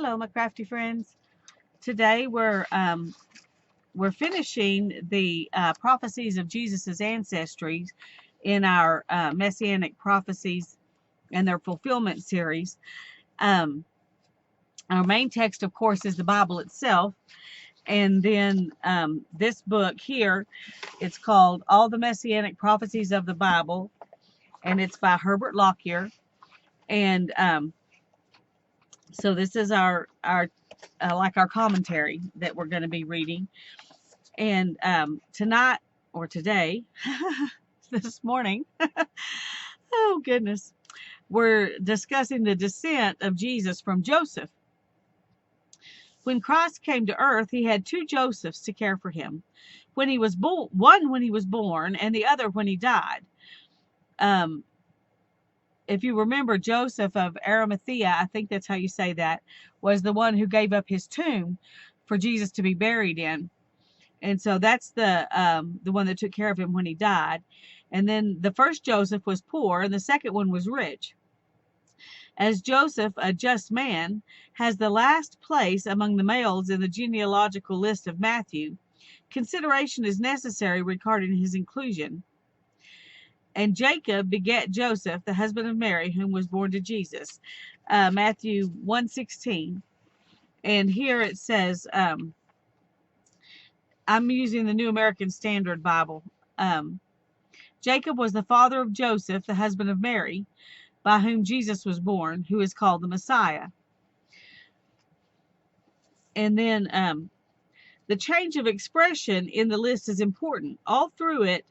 Hello, my crafty friends. Today we're finishing the prophecies of Jesus's ancestry in our Messianic prophecies and their fulfillment series. Um, our main text, of course, is the Bible itself, and then this book here, it's called All the Messianic Prophecies of the Bible, and it's by Herbert Lockyer. And so this is our like our commentary that we're going to be reading. And tonight, or today, this morning, oh goodness, we're discussing the descent of Jesus from Joseph. When Christ came to earth, he had two Josephs to care for him. When he was one when he was born, and the other when he died. If you remember, Joseph of Arimathea, I think that's how you say that, was the one who gave up his tomb for Jesus to be buried in. And so that's the one that took care of him when he died. And then the first Joseph was poor, and the second one was rich. As Joseph, a just man, has the last place among the males in the genealogical list of Matthew, consideration is necessary regarding his inclusion. And Jacob begat Joseph, the husband of Mary, whom was born to Jesus. Matthew 1:16. And here it says, I'm using the New American Standard Bible. Jacob was the father of Joseph, the husband of Mary, by whom Jesus was born, who is called the Messiah. And then the change of expression in the list is important. All through it,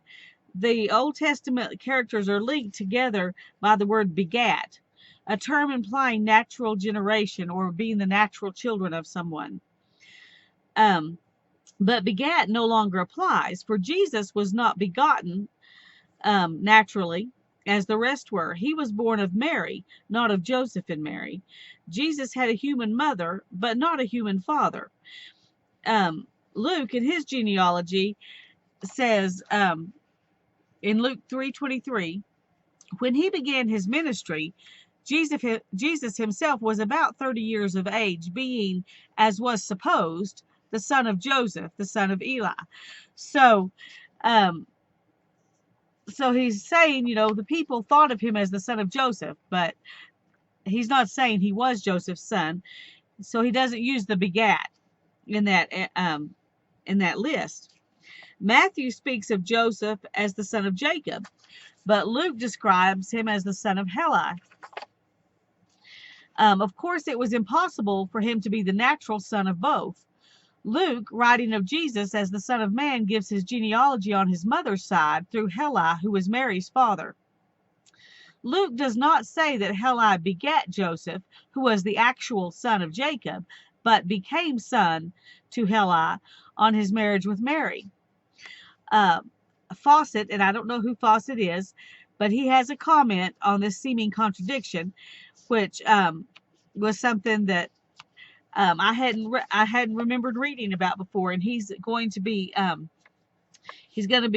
the Old Testament characters are linked together by the word begat, a term implying natural generation or being the natural children of someone. But begat no longer applies, for Jesus was not begotten naturally, as the rest were. He was born of Mary, not of Joseph and Mary. Jesus had a human mother, but not a human father. Luke, in his genealogy, says in Luke 3:23, when he began his ministry, Jesus himself was about 30 years of age, being, as was supposed, the son of Joseph, the son of Eli. So he's saying, the people thought of him as the son of Joseph, but he's not saying he was Joseph's son. So he doesn't use the begat in that list. Matthew speaks of Joseph as the son of Jacob, but Luke describes him as the son of Heli. Of course, it was impossible for him to be the natural son of both. Luke, writing of Jesus as the Son of Man, gives his genealogy on his mother's side through Heli, who was Mary's father. Luke does not say that Heli begat Joseph, who was the actual son of Jacob, but became son to Heli on his marriage with Mary. Fawcett, and I don't know who Fawcett is, but he has a comment on this seeming contradiction, which was something that I hadn't remembered reading about before, and he's going to be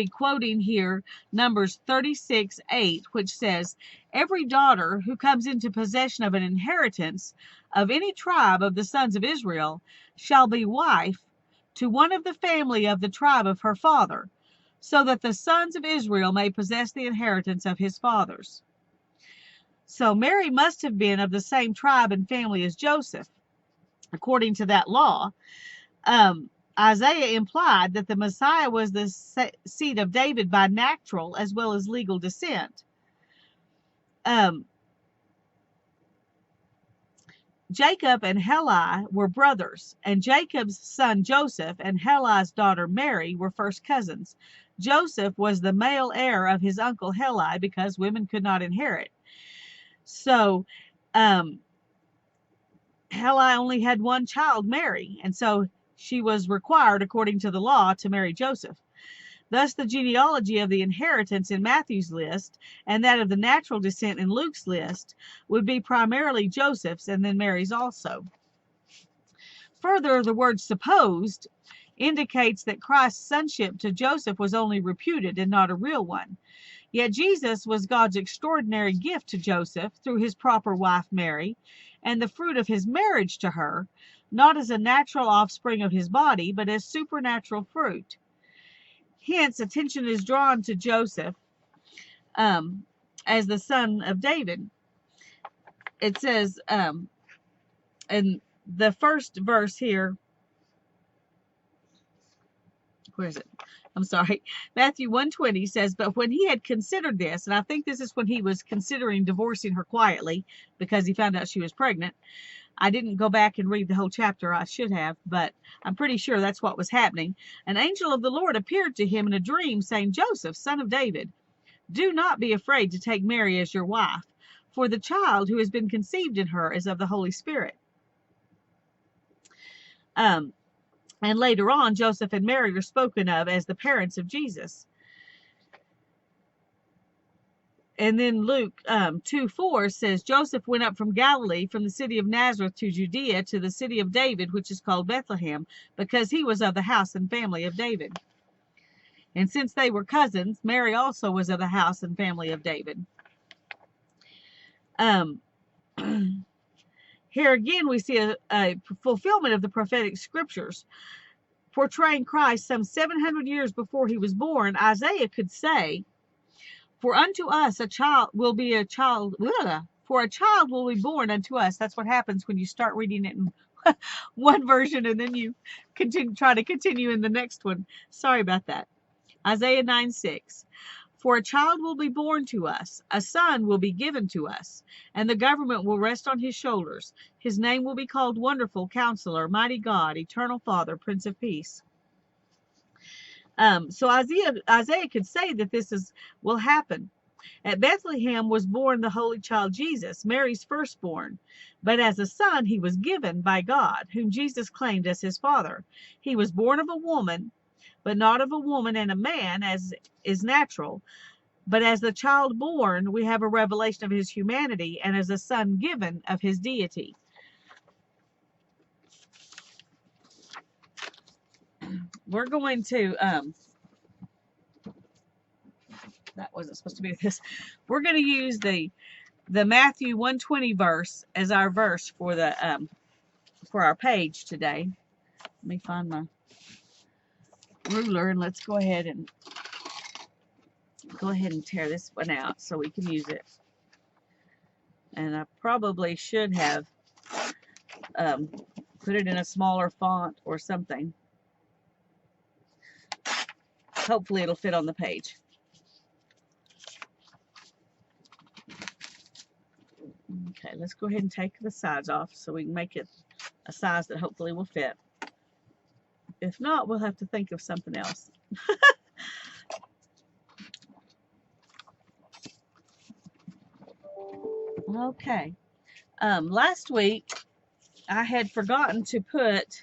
quoting here Numbers 36:8, which says, "Every daughter who comes into possession of an inheritance of any tribe of the sons of Israel shall be wife to one of the family of the tribe of her father, so that the sons of Israel may possess the inheritance of his fathers." So Mary must have been of the same tribe and family as Joseph. According to that law, Isaiah implied that the Messiah was the seed of David by natural as well as legal descent. Jacob and Heli were brothers, and Jacob's son Joseph and Heli's daughter Mary were first cousins. Joseph was the male heir of his uncle Heli because women could not inherit. So Heli only had one child, Mary, and so she was required, according to the law, to marry Joseph. Thus, the genealogy of the inheritance in Matthew's list and that of the natural descent in Luke's list would be primarily Joseph's and then Mary's also. Further, the word supposed indicates that Christ's sonship to Joseph was only reputed and not a real one. Yet Jesus was God's extraordinary gift to Joseph through his proper wife Mary, and the fruit of his marriage to her, not as a natural offspring of his body, but as supernatural fruit. Hence, attention is drawn to Joseph as the son of David. It says in the first verse here, where is it? I'm sorry. Matthew 1:20 says, but when he had considered this, and I think this is when he was considering divorcing her quietly because he found out she was pregnant. I didn't go back and read the whole chapter. I should have, but I'm pretty sure that's what was happening. An angel of the Lord appeared to him in a dream, saying, Joseph, son of David, do not be afraid to take Mary as your wife, for the child who has been conceived in her is of the Holy Spirit. And later on, Joseph and Mary are spoken of as the parents of Jesus. And then Luke 2:4 says, Joseph went up from Galilee, from the city of Nazareth to Judea, to the city of David, which is called Bethlehem, because he was of the house and family of David. And since they were cousins, Mary also was of the house and family of David. Here again, we see a fulfillment of the prophetic scriptures portraying Christ some 700 years before he was born. Isaiah could say, for unto us a child will be a child, for a child will be born unto us. That's what happens when you start reading it in one version and then you try to continue in the next one. Sorry about that. Isaiah 9:6. For a child will be born to us, a son will be given to us, and the government will rest on his shoulders. His name will be called Wonderful Counselor, Mighty God, Eternal Father, Prince of Peace. So Isaiah could say that this will happen. At Bethlehem was born the Holy Child Jesus, Mary's firstborn. But as a son he was given by God, whom Jesus claimed as his father. He was born of a woman, but not of a woman and a man, as is natural. But as the child born, we have a revelation of his humanity, and as a son given of his deity. We're going to, that wasn't supposed to be this. We're going to use the Matthew 1:20 verse as our verse for our page today. Let me find my ruler and let's go ahead and tear this one out so we can use it. And I probably should have put it in a smaller font or something. Hopefully it'll fit on the page. Okay, let's go ahead and take the sides off so we can make it a size that hopefully will fit. If not, we'll have to think of something else. Okay. Last week, I had forgotten to put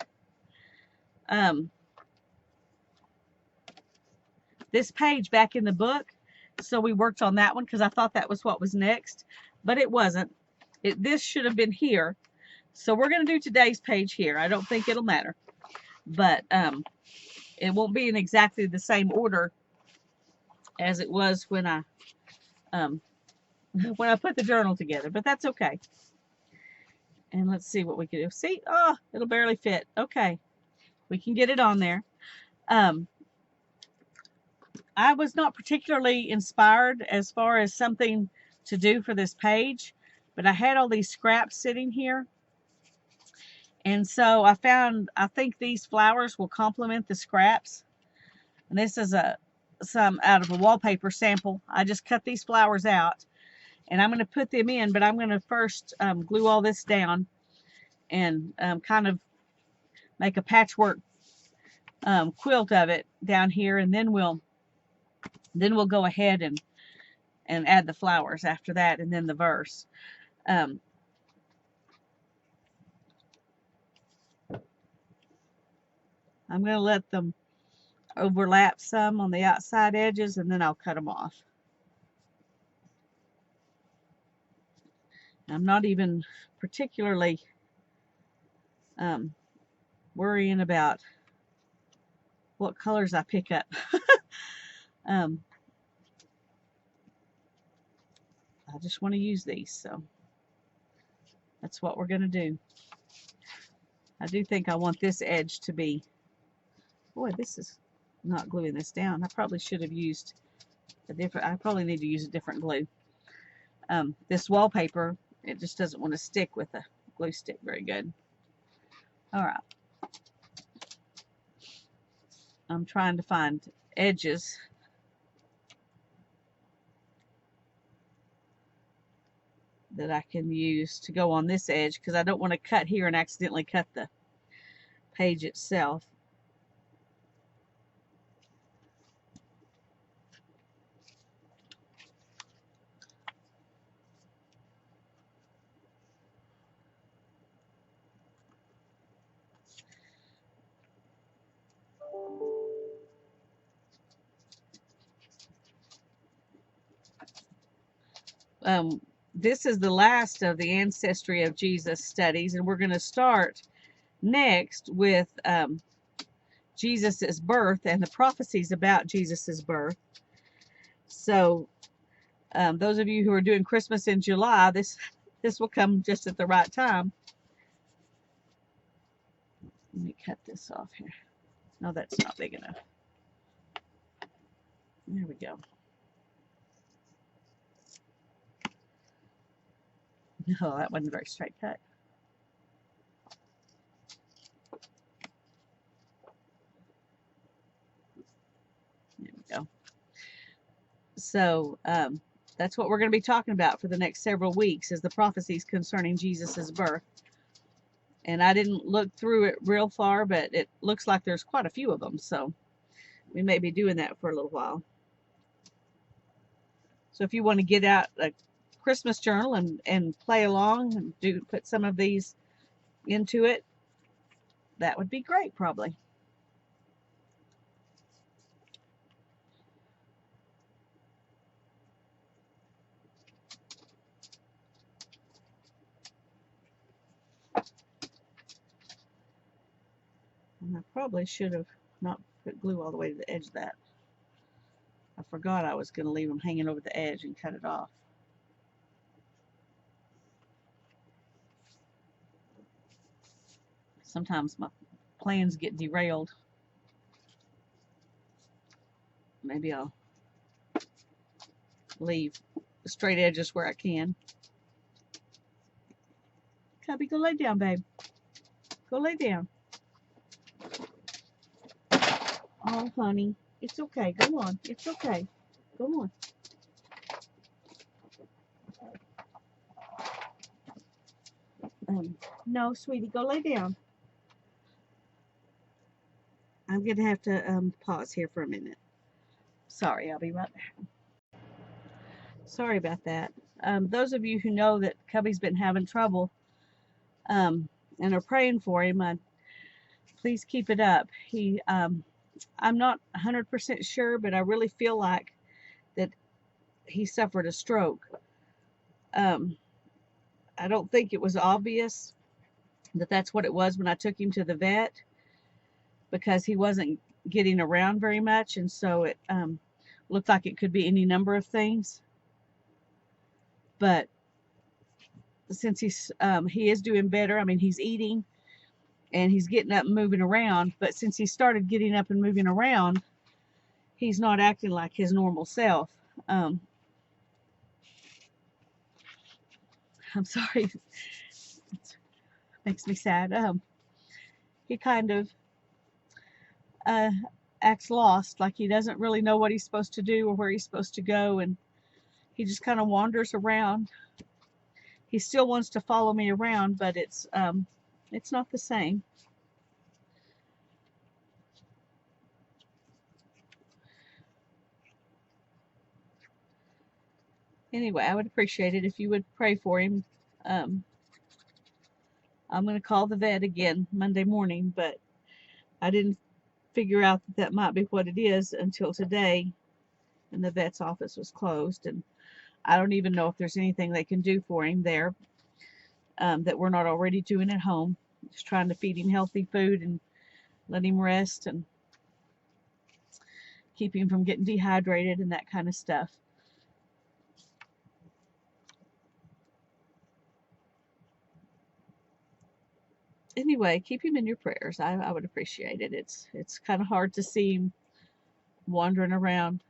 this page back in the book. So we worked on that one because I thought that was what was next. But it wasn't. This should have been here. So we're going to do today's page here. I don't think it'll matter. But it won't be in exactly the same order as it was when I put the journal together. But that's okay. And let's see what we can do. See? Oh, it'll barely fit. Okay. We can get it on there. I was not particularly inspired as far as something to do for this page, but I had all these scraps sitting here. And so I think these flowers will complement the scraps. And this is some out of a wallpaper sample. I just cut these flowers out and I'm going to put them in, but I'm going to first glue all this down and kind of make a patchwork quilt of it down here, and then we'll go ahead and add the flowers after that, and then the verse. I'm going to let them overlap some on the outside edges, and then I'll cut them off. I'm not even particularly worrying about what colors I pick up. I just want to use these, so That's what we're going to do. I do think I want this edge to be, boy, this is not gluing this down. I probably should have used a different, I probably need to use a different glue. This wallpaper, it just doesn't want to stick with the glue stick very good. All right. I'm trying to find edges that I can use to go on this edge, because I don't want to cut here and accidentally cut the page itself. This is the last of the Ancestry of Jesus studies, and we're going to start next with Jesus's birth and the prophecies about Jesus's birth. So those of you who are doing Christmas in July, this will come just at the right time. Let me cut this off here. No, that's not big enough. There we go. No, that wasn't a very straight cut. There we go. So that's what we're going to be talking about for the next several weeks, is the prophecies concerning Jesus's birth. And I didn't look through it real far, but it looks like there's quite a few of them. So we may be doing that for a little while. So if you want to get out a Christmas journal and play along and put some of these into it, that would be great, probably. And I probably should have not put glue all the way to the edge of that. I forgot I was going to leave them hanging over the edge and cut it off. Sometimes my plans get derailed. Maybe I'll leave the straight edges where I can. Cubby, go lay down, babe. Go lay down. Oh, honey. It's okay. Go on. It's okay. Go on. No, sweetie, go lay down. I'm going to have to pause here for a minute. Sorry, I'll be right back. Sorry about that. Those of you who know that Cubby's been having trouble and are praying for him, please keep it up. I'm not 100% sure, but I really feel like that he suffered a stroke. I don't think it was obvious that that's what it was when I took him to the vet, because he wasn't getting around very much, and so it looked like it could be any number of things. But since he is doing better, I mean, he's eating and he's getting up and moving around, but since he started getting up and moving around, he's not acting like his normal self. I'm sorry, it makes me sad. He kind of acts lost, like he doesn't really know what he's supposed to do or where he's supposed to go, and he just kind of wanders around. He still wants to follow me around, but it's not the same. Anyway, I would appreciate it if you would pray for him. I'm going to call the vet again Monday morning, but I didn't figure out that might be what it is until today, and the vet's office was closed, and I don't even know if there's anything they can do for him there that we're not already doing at home. Just trying to feed him healthy food and let him rest and keep him from getting dehydrated and that kind of stuff. Anyway, keep him in your prayers. I would appreciate it. It's kind of hard to see him wandering around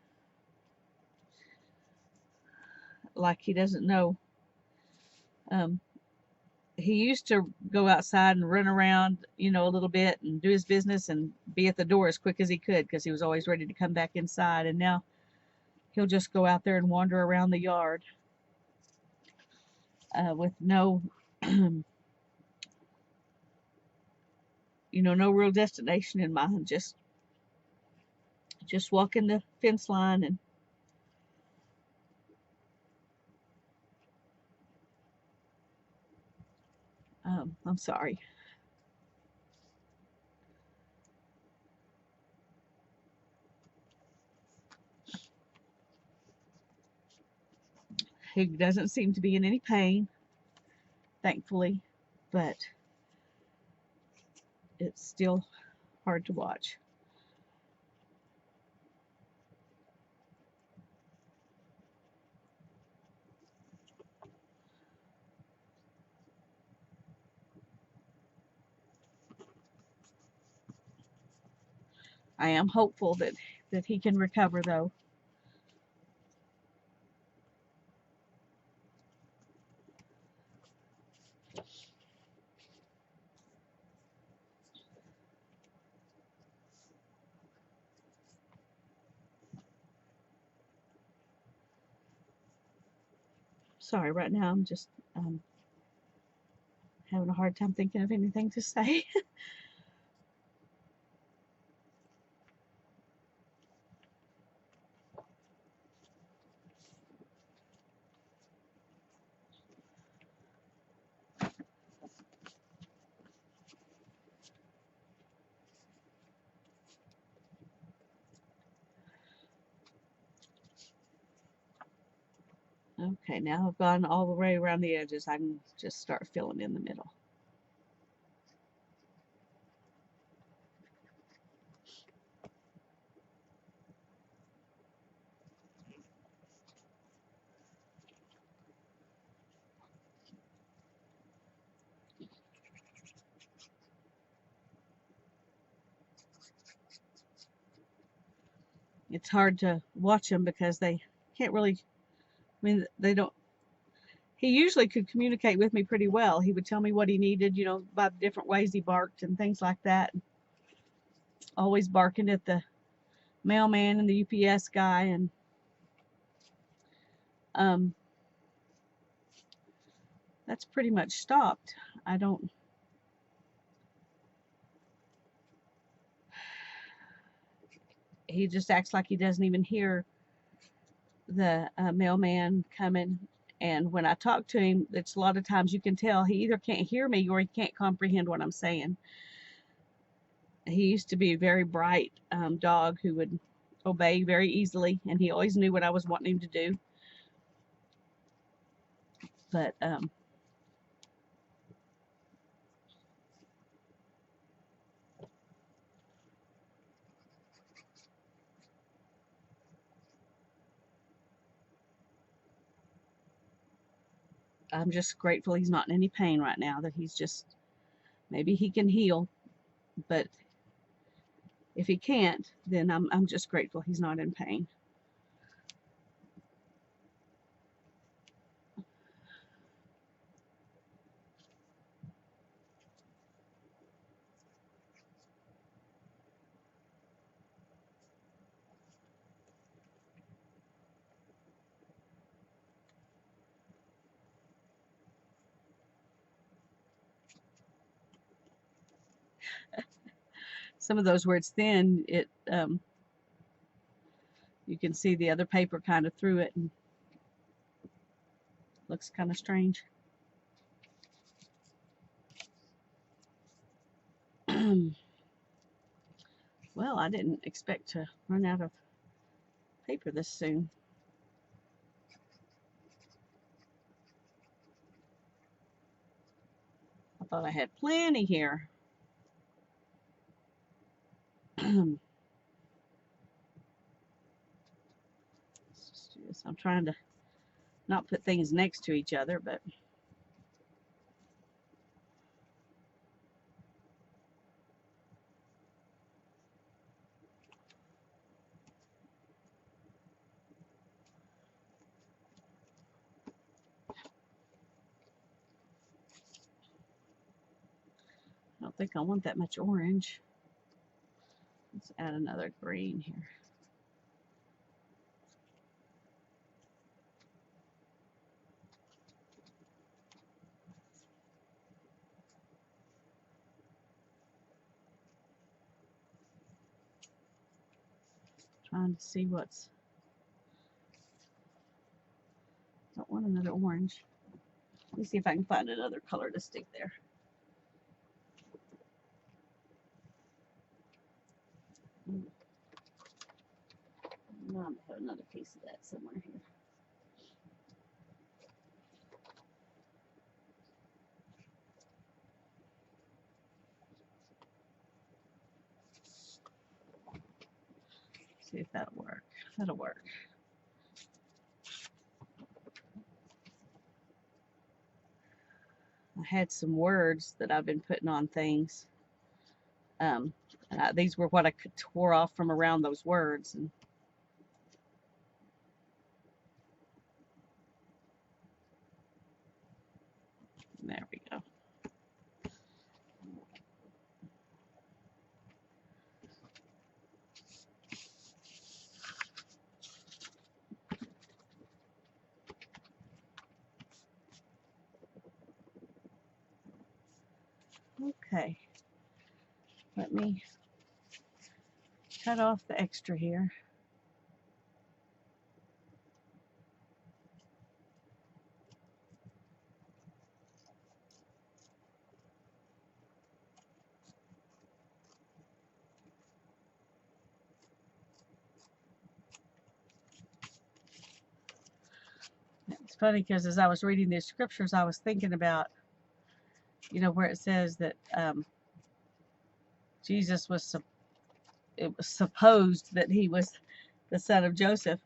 like he doesn't know. Um, he used to go outside and run around, a little bit and do his business and be at the door as quick as he could because he was always ready to come back inside. And now he'll just go out there and wander around the yard with no, no real destination in mind. Just walking the fence line and I'm sorry. He doesn't seem to be in any pain, thankfully, but it's still hard to watch. I am hopeful that he can recover, though. Sorry, right now I'm just having a hard time thinking of anything to say. Okay, now I've gone all the way around the edges. I can just start filling in the middle. It's hard to watch them because they can't really, they don't. He usually could communicate with me pretty well. He would tell me what he needed, by the different ways he barked and things like that. Always barking at the mailman and the UPS guy, and um, that's pretty much stopped. I don't. He just acts like he doesn't even hear the mailman coming. And when I talk to him, it's a lot of times you can tell he either can't hear me or he can't comprehend what I'm saying. He used to be a very bright dog who would obey very easily, and he always knew what I was wanting him to do. But I'm just grateful he's not in any pain right now, that he's just, maybe he can heal, but if he can't, then I'm just grateful he's not in pain. Some of those where it's thin, you can see the other paper kind of through it and looks kind of strange. Well, I didn't expect to run out of paper this soon. I thought I had plenty here. Let's just do this. I'm trying to not put things next to each other, but think I want that much orange. Let's add another green here. Trying to see what's... Don't want another orange. Let me see if I can find another color to stick there. I'm gonna put another piece of that somewhere here. See if that'll work. That'll work. I had some words that I've been putting on things. And these were what I tore off from around those words. And there we go. Okay. Let me cut off the extra here. It's funny because as I was reading these scriptures, I was thinking about, you know, where it says that Jesus was, it was supposed that he was the son of Joseph.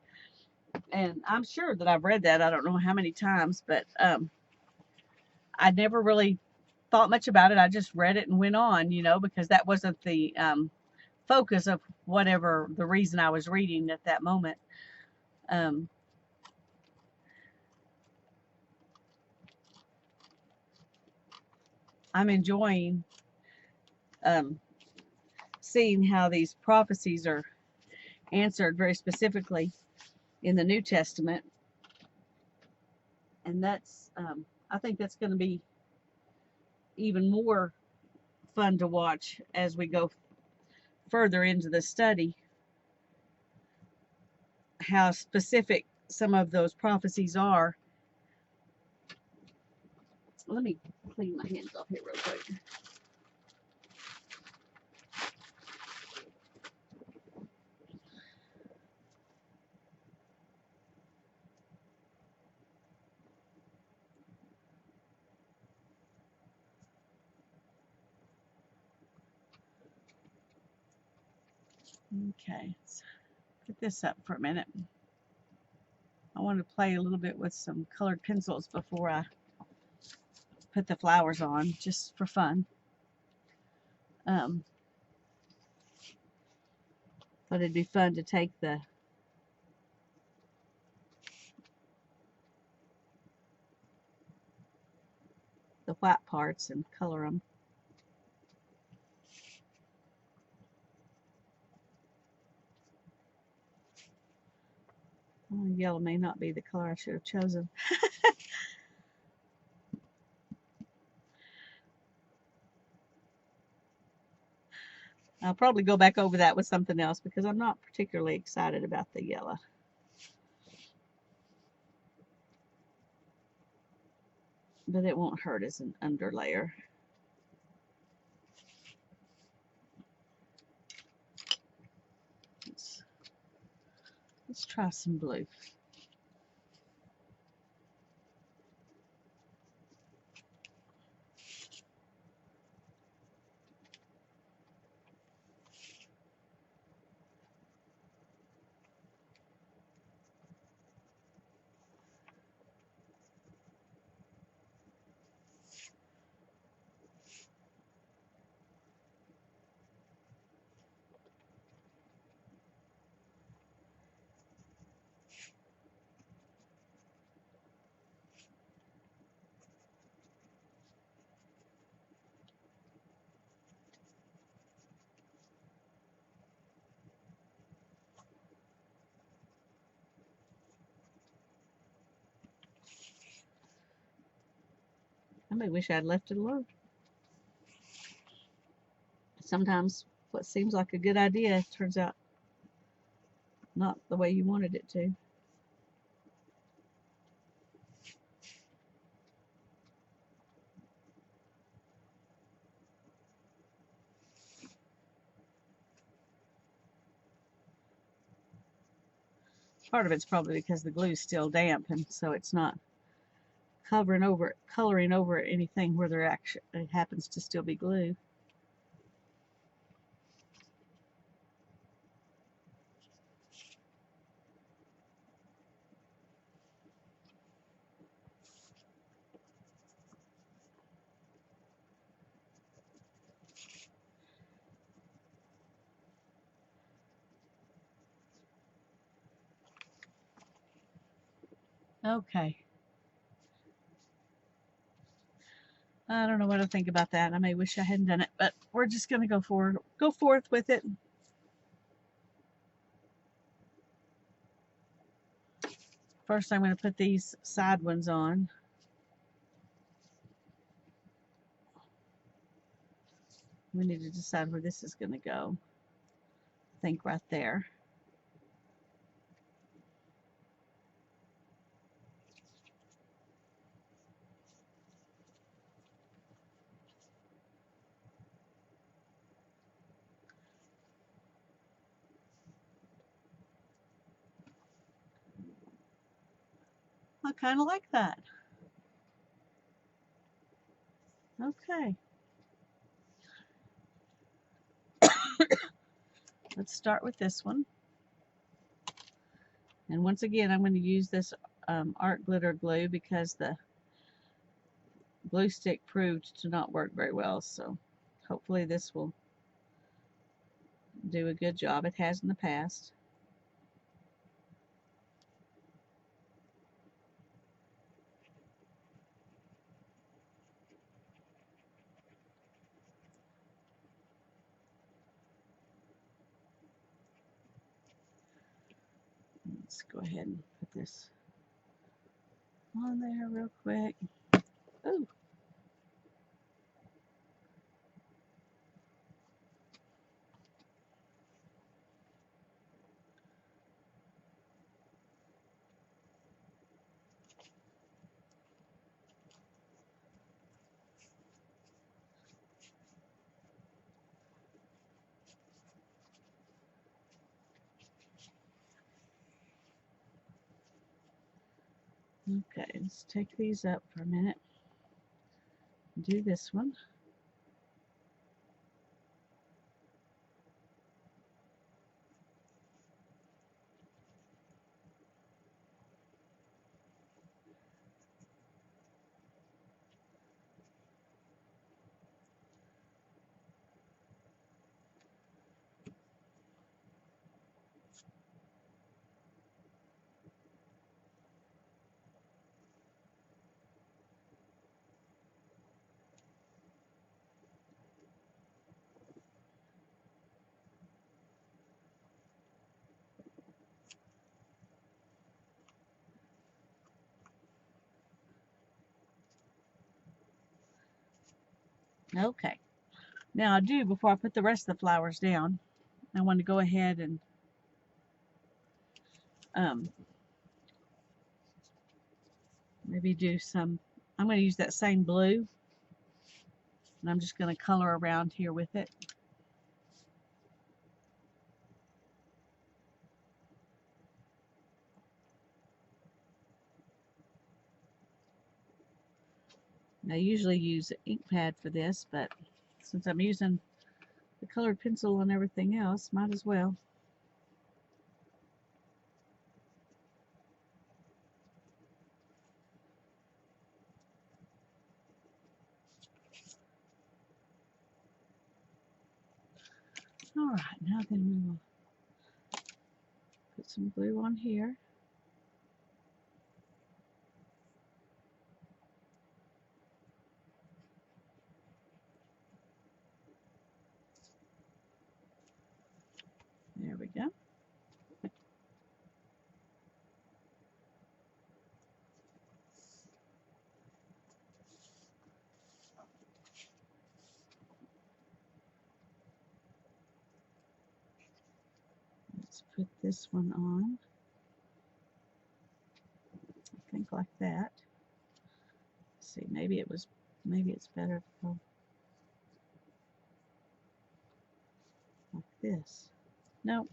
And I'm sure that I've read that. I don't know how many times, but I never really thought much about it. I just read it and went on, you know, because that wasn't the focus of whatever the reason I was reading at that moment. I'm enjoying seeing how these prophecies are answered very specifically in the New Testament. And that's, I think that's going to be even more fun to watch as we go further into the study, how specific some of those prophecies are. Let me clean my hands off here real quick. Okay, let's put this up for a minute. I want to play a little bit with some colored pencils before I put the flowers on, just for fun. But it'd be fun to take the white parts and color them. Oh, yellow may not be the color I should have chosen. I'll probably go back over that with something else because I'm not particularly excited about the yellow. But it won't hurt as an underlayer. Let's try some blue. may wish I'd left it alone. Sometimes what seems like a good idea turns out not the way you wanted it to. Part of it's probably because the glue's still damp, and so it's not coloring over anything where there actually it happens to still be glue. Okay. I don't know what to think about that. I may wish I hadn't done it, but we're just going to go forth with it. First, I'm going to put these side ones on. We need to decide where this is going to go. I think right there. I kind of like that. Okay. Let's start with this one. And once again, I'm going to use this art glitter glue because the glue stick proved to not work very well. So hopefully this will do a good job. It has in the past. Let's go ahead and put this on there real quick. Ooh. Okay, let's take these up for a minute. Do this one. Okay. Now before I put the rest of the flowers down, I want to go ahead and maybe do some, I'm going to use that same blue, and I'm just going to color around here with it. I usually use an ink pad for this, but since I'm using the colored pencil and everything else, might as well. All right, now then we will put some glue on here. There we go. Let's put this one on. I think like that. Let's see, maybe it's better to go like this. Nope,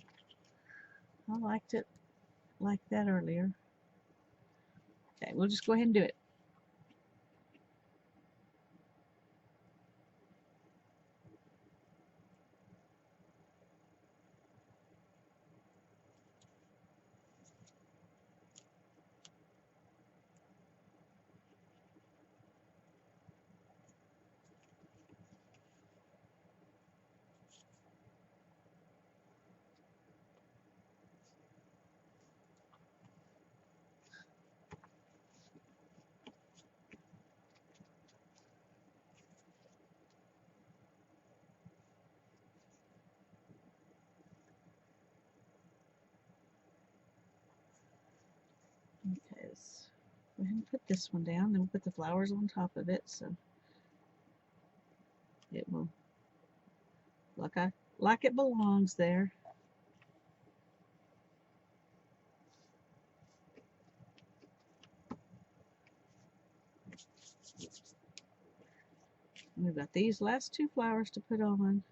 I liked it like that earlier. Okay, we'll just go ahead and do it. Okay, let's go ahead and put this one down. Then we'll put the flowers on top of it, so it will look like it belongs there. And we've got these last two flowers to put on.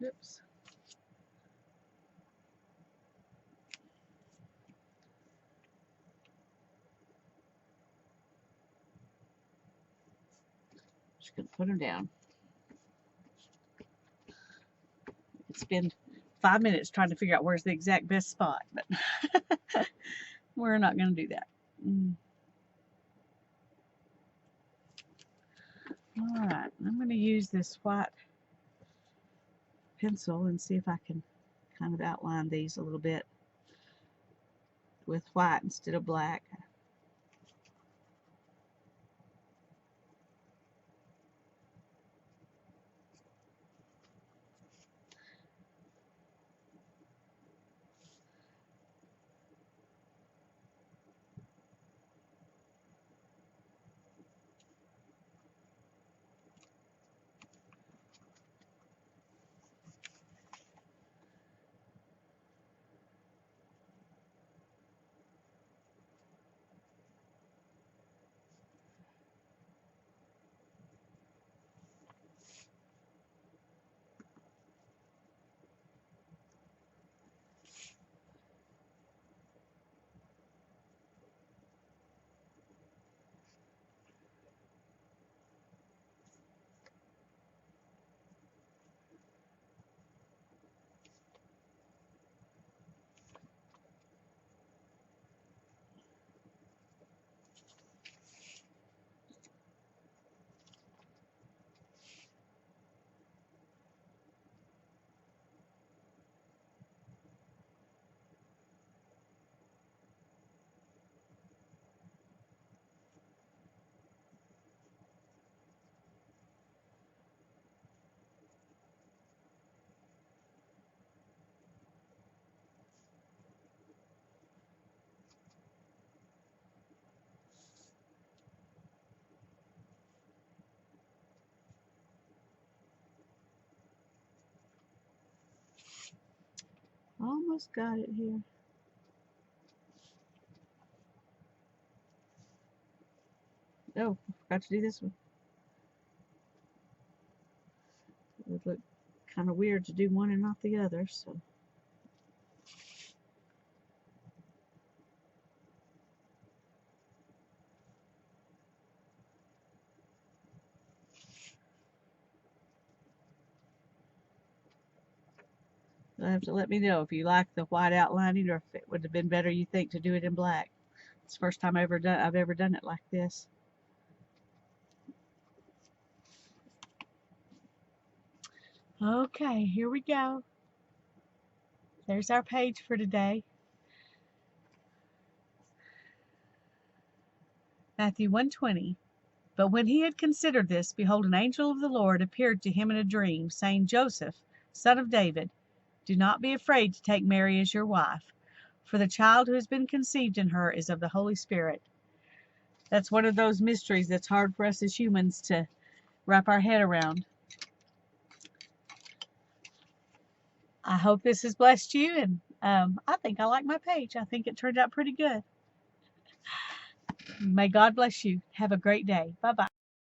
Oops. Just gonna put them down. It's been 5 minutes trying to figure out where's the exact best spot, but we're not gonna do that. All right, I'm gonna use this white pencil and see if I can kind of outline these a little bit with white instead of black. Almost got it here. Oh, I forgot to do this one. It would look kind of weird to do one and not the other, so. You'll have to let me know if you like the white outlining or if it would have been better, you think, to do it in black. It's the first time I've ever done it like this. Okay, here we go. There's our page for today. Matthew 1:20. But when he had considered this, behold, an angel of the Lord appeared to him in a dream, saying, Joseph, son of David, do not be afraid to take Mary as your wife, for the child who has been conceived in her is of the Holy Spirit. That's one of those mysteries that's hard for us as humans to wrap our head around. I hope this has blessed you, and I think I like my page. I think it turned out pretty good. May God bless you. Have a great day. Bye-bye.